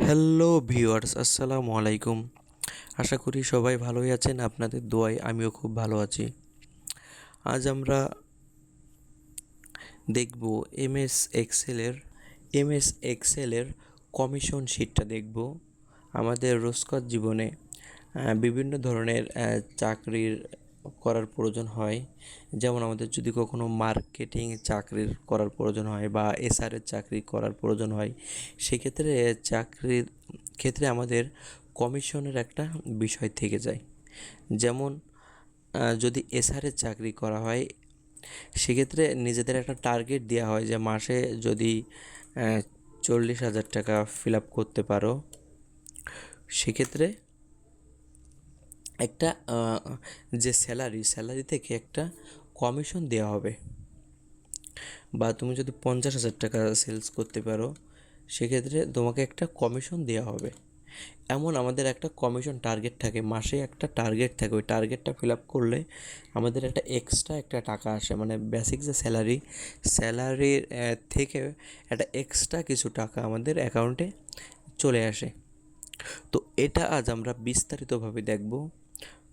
Hello viewers, আসসালামু আলাইকুম। আশা করি সবাই ভালোই আছেন। আপনাদের দোয়ায় আমিও খুব ভালো আছি। আজ আমরা দেখব এমএস এক্সেলের কমিশন শিটটা দেখব। আমাদের রোজকার জীবনে বিভিন্ন ধরনের চাকরির করার প্রয়োজন হয়। যেমন আমাদের যদি কখনো মার্কেটিং চাকরির করার প্রয়োজন হয় বা এসআরের চাকরি করার প্রয়োজন হয়, সেক্ষেত্রে চাকরির ক্ষেত্রে আমাদের কমিশনের একটা বিষয় থেকে যায়। যেমন যদি এসআরের চাকরি করা হয়, সেক্ষেত্রে নিজেদের একটা টার্গেট দেওয়া হয় যে মাসে যদি 40,000 টাকা ফিল আপ করতে পারো, সেক্ষেত্রে একটা যে স্যালারি থেকে একটা কমিশন দেওয়া হবে। বা তুমি যদি 50,000 টাকা সেলস করতে পারো, সেক্ষেত্রে তোমাকে একটা কমিশন দেওয়া হবে। এমন আমাদের একটা কমিশন টার্গেট থাকে, মাসে একটা টার্গেট থাকে। ওই টার্গেটটা ফিল আপ করলে আমাদের একটা টাকা আসে, মানে বেসিক যে স্যালারির থেকে একটা এক্সট্রা কিছু টাকা আমাদের অ্যাকাউন্টে চলে আসে। তো এটা আজ আমরা বিস্তারিতভাবে দেখব।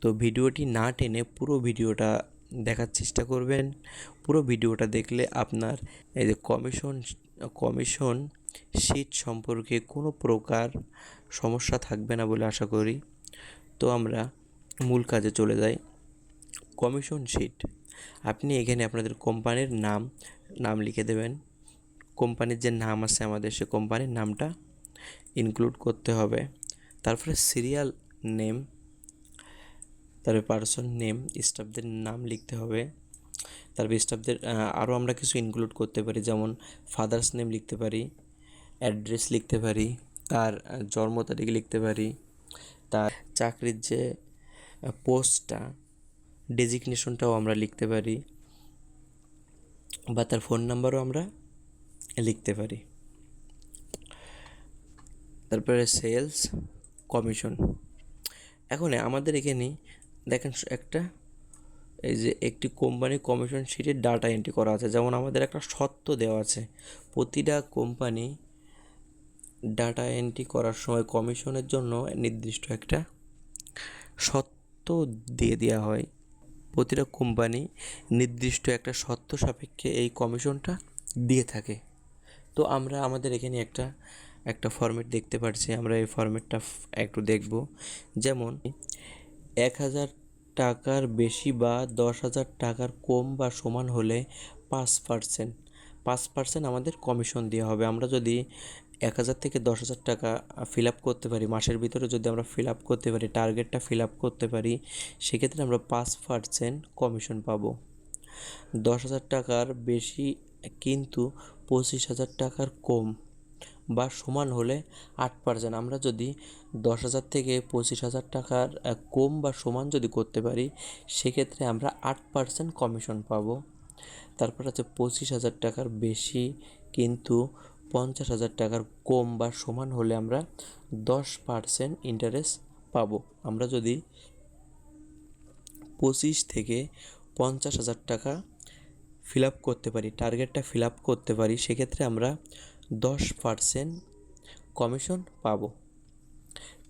তো ভিডিওটি না টেনে পুরো ভিডিওটা দেখার চেষ্টা করবেন। পুরো ভিডিওটা দেখলে আপনার এই যে কমিশন শিট সম্পর্কে কোনো প্রকার সমস্যা থাকবে না বলে আশা করি। তো আমরা মূল কাজে চলে যাই। কমিশন শিট, আপনি এখানে আপনাদের কোম্পানির নাম লিখে দেবেন। কোম্পানির যে নাম আছে আমাদের, সে কোম্পানির নামটা ইনক্লুড করতে হবে। তারপরে সিরিয়াল নেম, তারপরে পার্সন নেম, স্টাফদের নাম লিখতে হবে। তারপরে স্টাফদের আরও আমরা কিছু ইনক্লুড করতে পারি, যেমন ফাদার্স নেম লিখতে পারি, অ্যাড্রেস লিখতে পারি, তার জন্ম তারিখ লিখতে পারি, তার চাকরির যে পোস্টটা, ডেজিগনেশনটাও আমরা লিখতে পারি, বা তার ফোন নাম্বারও আমরা লিখতে পারি। তারপরে সেলস কমিশন। এখন আমাদের এখানে দেখেন একটি কোম্পানি কমিশন শিটের ডাটা এন্ট্রি করা আছে। যেমন আমাদের একটা সত্ত্ব দেওয়া আছে, প্রতিটা কোম্পানি ডাটা এন্ট্রি করার সময় কমিশনের জন্য নির্দিষ্ট একটা সত্ত্ব দিয়ে দেওয়া হয়। প্রতিটা কোম্পানি নির্দিষ্ট একটা সত্ত্ব সাপেক্ষে এই কমিশনটা দিয়ে থাকে। তো আমরা আমাদের এখানে একটা ফরম্যাট দেখতে পাচ্ছি, আমরা এই ফরম্যাটটা একটু দেখব। যেমন 1,000 টাকার বেশি বা 10,000 টাকার কম বা সমান হলে 5% আমাদের কমিশন দেওয়া হবে। আমরা যদি 1,000 থেকে 10,000 টাকা ফিল আপ করতে পারি, মাসের ভিতরে যদি আমরা ফিল আপ করতে পারি, টার্গেটটা ফিল আপ করতে পারি, সেক্ষেত্রে আমরা 5% কমিশন পাবো। 10,000 টাকার বেশি কিন্তু 25,000 টাকার কম বা সমান হলে 8%। আমরা যদি 10,000 থেকে 25,000 টাকার কম বা সমান যদি করতে পারি, সেক্ষেত্রে আমরা 8% কমিশন পাবো। তারপর আছে 25,000 টাকার বেশি কিন্তু 50,000 টাকার কম বা সমান হলে আমরা 10% ইন্টারেস্ট পাবো। আমরা যদি 25 থেকে 50,000 টাকা ফিল আপ করতে পারি, টার্গেটটা ফিল আপ করতে পারি, সেক্ষেত্রে আমরা 10% কমিশন পাবো।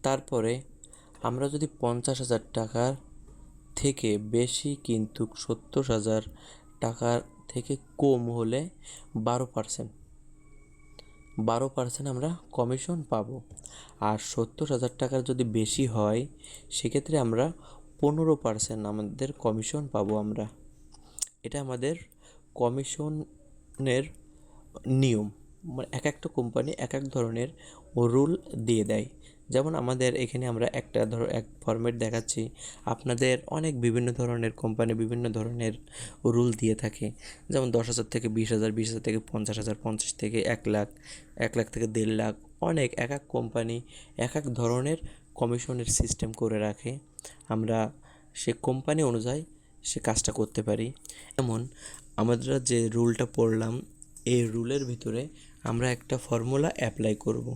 তারপরে আমরা যদি 50,000 টাকার থেকে বেশি কিন্তু 70,000 টাকার থেকে কম হলে 12% আমরা কমিশন পাবো। আর 70,000 টাকার যদি বেশি হয়, সেক্ষেত্রে আমরা 15% আমাদের কমিশন পাবো আমরা। এটা আমাদের কমিশনের নিয়ম। মানে এক একটা কোম্পানি এক এক ধরনের রুল দিয়ে দেয়। যেমন আমাদের এখানে আমরা এক ফরম্যাট দেখাচ্ছি, আপনাদের অনেক বিভিন্ন ধরনের কোম্পানি বিভিন্ন ধরনের রুল দিয়ে থাকে। যেমন 10,000 থেকে 20,000, 20,000 থেকে 50,000, 50 থেকে 1,00,000, 1,00,000 থেকে 1.5 লাখ, অনেক এক এক কোম্পানি এক এক ধরনের কমিশনের সিস্টেম করে রাখে। আমরা সে কোম্পানি অনুযায়ী সে কাজটা করতে পারি। যেমন আমরা যে রুলটা পড়লাম, এই রুলের ভিতরে আমরা একটা ফর্মুলা অ্যাপ্লাই করব।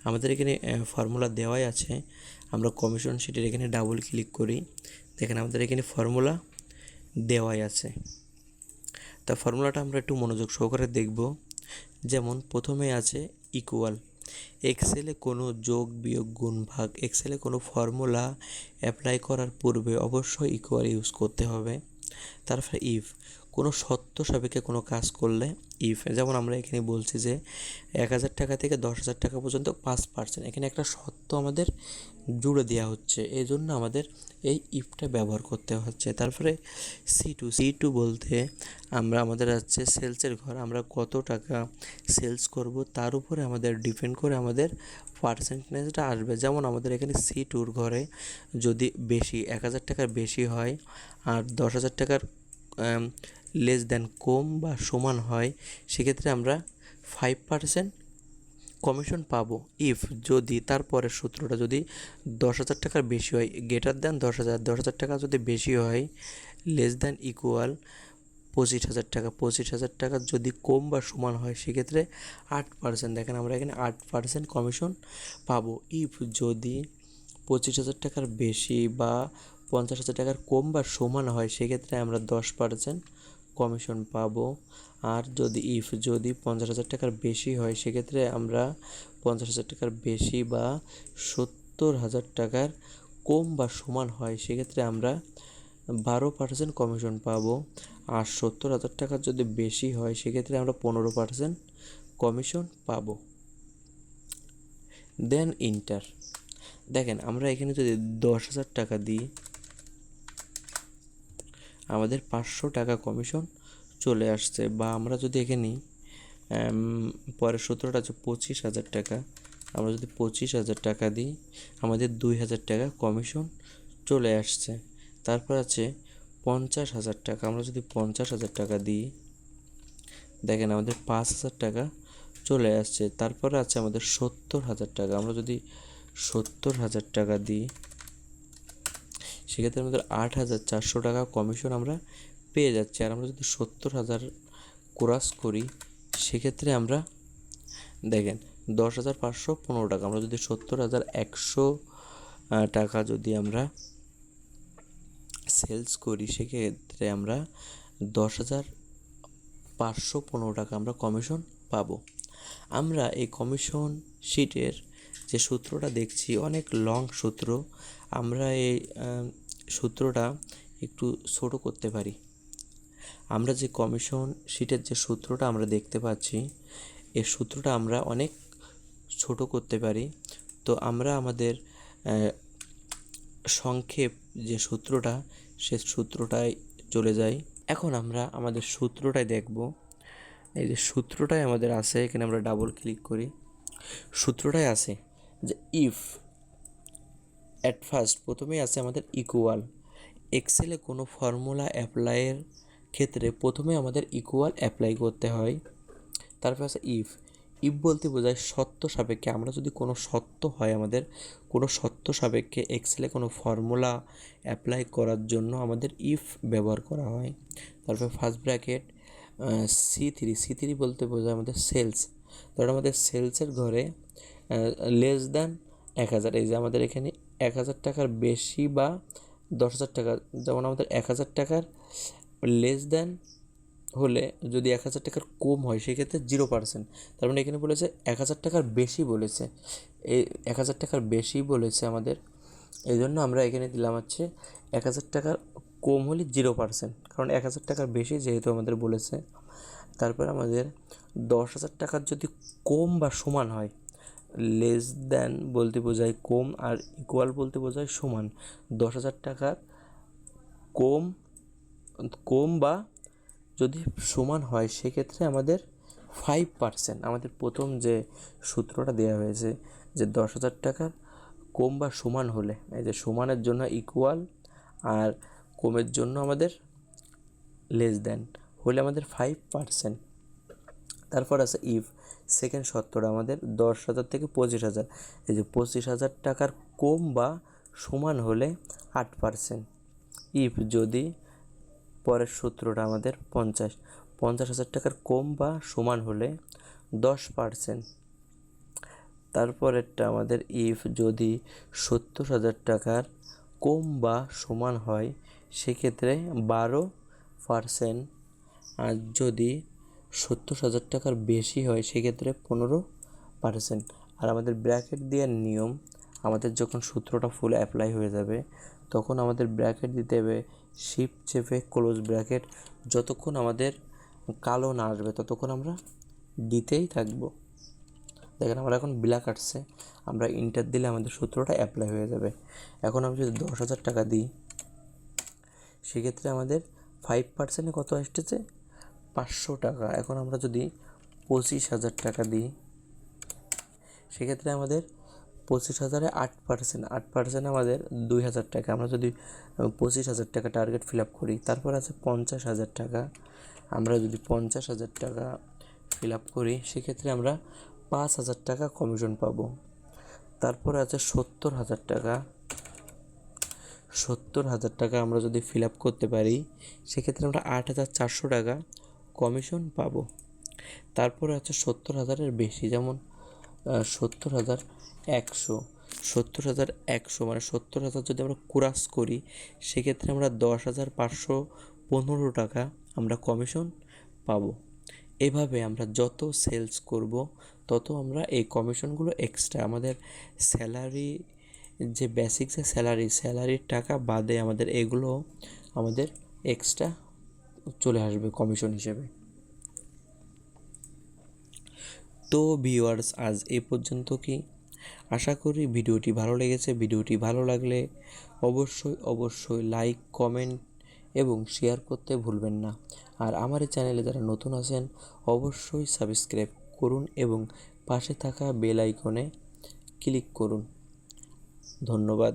আমাদের এখানে ফর্মুলা দেওয়াই আছে। আমরা কমিশন শিটের এখানে ডাবল ক্লিক করি, দেখেন আমাদের এখানে ফর্মুলা দেওয়াই আছে। তা ফর্মুলাটা আমরা একটু মনোযোগ সহকারে দেখব। যেমন প্রথমে আছে ইকুয়াল, এক্সেলে কোনো যোগ বিয়োগ গুণ ভাগ এক্সেলে কোনো ফর্মুলা অ্যাপ্লাই করার পূর্বে অবশ্যই ইকুয়াল ইউজ করতে হবে। তারপরে ইফ কোনো শর্ত সাপেক্ষে কোনো কাজ করলে ইফ, যেমন আমরা এখানে বলছি যে 1,000 টাকা থেকে 10,000 টাকা পর্যন্ত 5%, এখানে একটা শর্ত আমাদের জুড়ে দেওয়া হচ্ছে, এই জন্য আমাদের এই ইফটা ব্যবহার করতে হচ্ছে। তারপরে সি টু বলতে আমাদের আছে সেলসের ঘর, আমরা কত টাকা সেলস করব তার উপরে আমাদের ডিপেন্ড করে আমাদের পার্সেন্টেজটা আসবে। যেমন আমাদের এখানে সি2 ঘরে যদি বেশি 1,000 টাকার বেশি হয় আর 10,000 টাকার লেস দেন কম বা সমান হয়, সেক্ষেত্রে আমরা 5% কমিশন পাবো। ইফ যদি তারপরের সূত্রটা যদি 10,000 টাকার বেশি হয়, গ্রেটার দেন 10,000 টাকা যদি বেশি হয়, লেস দেন ইকুয়াল 25,000 টাকা, 25,000 টাকা যদি কম বা সমান হয় সেক্ষেত্রে 8%, দেখেন আমরা এখানে 8% কমিশন পাবো। ইফ যদি 25,000 টাকার বেশি বা 50,000 টাকার কম বা সমান হয় সেক্ষেত্রে আমরা 10% কমিশন পাবো। আর যদি 50,000 টাকার বেশি হয় সেক্ষেত্রে আমরা 50,000 টাকার বেশি বা 70,000 টাকার কম বা সমান হয় সেক্ষেত্রে আমরা 12% কমিশন পাবো। আর 70,000 টাকার যদি বেশি হয় সেক্ষেত্রে আমরা 15% কমিশন পাবো। দেন ইন্টার। দেখেন আমরা এখানে যদি 10,000 টাকা দিই আমাদের 500 টাকা কমিশন চলে আসছে। বা আমরা যদি এখানে পরের সূত্রটা আছে 25,000 টাকা, আমরা যদি 25,000 টাকা দিই আমাদের 2,000 টাকা কমিশন চলে আসছে। তারপর আছে 50,000 টাকা, আমরা যদি 50,000 টাকা দিই দেখেন আমাদের 5,000 টাকা চলে আসছে। তারপরে আছে আমাদের 70,000 টাকা, আমরা যদি 70,000 টাকা দিই সেক্ষেত্রে আমাদের 8,400 টাকা কমিশন আমরা পেয়ে যাচ্ছি। আর আমরা যদি 70,000 ক্রস করি সেক্ষেত্রে আমরা দেখেন 10,515 টাকা, আমরা যদি 70,100 টাকা যদি আমরা সেলস করি সেক্ষেত্রে আমরা 10,515 টাকা আমরা কমিশন পাবো। আমরা এই কমিশন শিটের যে সূত্রটা দেখছি অনেক লং সূত্র, আমরা এই সূত্রটা একটু ছোট করতে পারি। আমরা যে কমিশন শিটের যে সূত্রটা আমরা দেখতে পাচ্ছি এই সূত্রটা আমরা অনেক ছোট করতে পারি। তো আমরা আমাদের সংক্ষেপ যে সূত্রটা সে সূত্রটায় চলে যাই। এখন আমরা আমাদের সূত্রটাই দেখব। এই যে সূত্রটাই আমাদের আছে, এখানে আমরা ডাবল ক্লিক করি, সূত্রটাই আছে যে ইফ অ্যাট ফার্স্ট প্রথমেই আছে আমাদের ইকুয়াল। এক্সেলে কোনো ফর্মুলা অ্যাপ্লাইয়ের ক্ষেত্রে প্রথমে আমাদের ইকুয়াল অ্যাপ্লাই করতে হয়। তারপর আছে ইফ বলতে বোঝায় সত্য সাপেক্ষে, আমরা যদি কোনো সত্য হয় আমাদের কোনো সত্য সাপেক্ষে এক্সেলে কোনো ফর্মুলা অ্যাপ্লাই করার জন্য আমাদের ইফ ব্যবহার করা হয়। তারপর ফার্স্ট ব্র্যাকেট সি3 বলতে বোঝায় আমাদের সেলস, ধরো আমাদের সেলসের ঘরে লেস দ্যান 1,000, এই যে আমাদের এখানে 1,000 টাকার বেশি বা 10,000 টাকা, যেমন আমাদের 1,000 টাকার লেস দ্যান হলে যদি 1,000 টাকার কম হয় সেক্ষেত্রে 0%। তার মানে এখানে বলেছে 1,000 টাকার বেশি বলেছে, এই 1,000 টাকার বেশি বলেছে আমাদের, এই জন্য আমরা এখানে দিলাম হচ্ছে 1,000 টাকার কম হলে 0%, কারণ 1,000 টাকার বেশি যেহেতু আমাদের বলেছে। তারপর আমাদের 10,000 টাকার যদি কম বা সমান হয়, লেস দ্যান বলতে বোঝায় কম আর ইকুয়াল বলতে বোঝায় সমান, 10,000 টাকার কম বা যদি সমান হয় সেক্ষেত্রে আমাদের 5%, আমাদের প্রথম যে সূত্রটা দেওয়া হয়েছে যে 10,000 টাকার কম বা সমান হলে, এই যে সমানের জন্য ইকুয়াল আর কমের জন্য আমাদের লেস দ্যান হলে আমাদের 5%। তারপর আছে ইফ সেকেন্ড শর্তটা আমাদের 10,000 থেকে 25,000, এই যে 25,000 টাকার কম বা সমান হলে 8%। ইফ যদি পরের সূত্রটা আমাদের 50,000 টাকার কম বা সমান হলে 10%। তারপরেরটা আমাদের ইফ যদি 70,000 টাকার কম বা সমান হয় সেক্ষেত্রে 12%। আর যদি 70,000 টাকার বেশি হয় সেক্ষেত্রে 15%। আর আমাদের ব্র্যাকেট দেওয়ার নিয়ম, আমাদের যখন সূত্রটা ফুল অ্যাপ্লাই হয়ে যাবে তখন আমাদের ব্র্যাকেট দিতে হবে, শিফট চেপে ক্লোজ ব্র্যাকেট, যতক্ষণ আমাদের কালো না আসবে ততক্ষণ আমরা দিতেই থাকবো। দেখেন আমার এখন ব্ল্যাক আসছে, আমরা ইন্টার দিলে আমাদের সূত্রটা অ্যাপ্লাই হয়ে যাবে। এখন আমি যদি 10,000 টাকা দিই, সেক্ষেত্রে আমাদের 5% কত আসতেছে, 500 টাকা। এখন আমরা যদি 25,000 টাকা দিই, সেক্ষেত্রে আমাদের 25,000-এ 8% আমাদের 2,000 টাকা। আমরা যদি 25,000 টাকা টার্গেট ফিল আপ করি, তারপর আছে 50,000 টাকা। আমরা যদি 50,000 টাকা ফিল আপ করি, সেক্ষেত্রে আমরা 5,000 টাকা কমিশন পাবো। তারপরে আছে 70,000 টাকা। 70,000 টাকা আমরা যদি ফিল আপ করতে পারি, সেক্ষেত্রে আমরা 8,400 টাকা কমিশন পাবো। তারপরে আছে 70,000-এর বেশি, যেমন 70,100। 70,100 মানে 70,000 যদি আমরা ক্রস করি, সেক্ষেত্রে আমরা 10,515 টাকা আমরা কমিশন পাবো। এভাবে আমরা যত সেলস করব তত আমরা এই কমিশনগুলো এক্সট্রা, আমাদের স্যালারি যে বেসিক যে স্যালারির টাকা বাদে আমাদের এগুলো আমাদের এক্সট্রা চলে আসবে কমিশন হিসেবে। তো ভিউয়ার্স, আজ এই পর্যন্ত। কি আশা করি ভিডিওটি ভালো লেগেছে। ভিডিওটি ভালো লাগলে অবশ্যই লাইক, কমেন্ট এবং শেয়ার করতে ভুলবেন না। আর আমার এই চ্যানেলে যারা নতুন আছেন অবশ্যই সাবস্ক্রাইব করুন এবং পাশে থাকা বেল আইকনে ক্লিক করুন। ধন্যবাদ।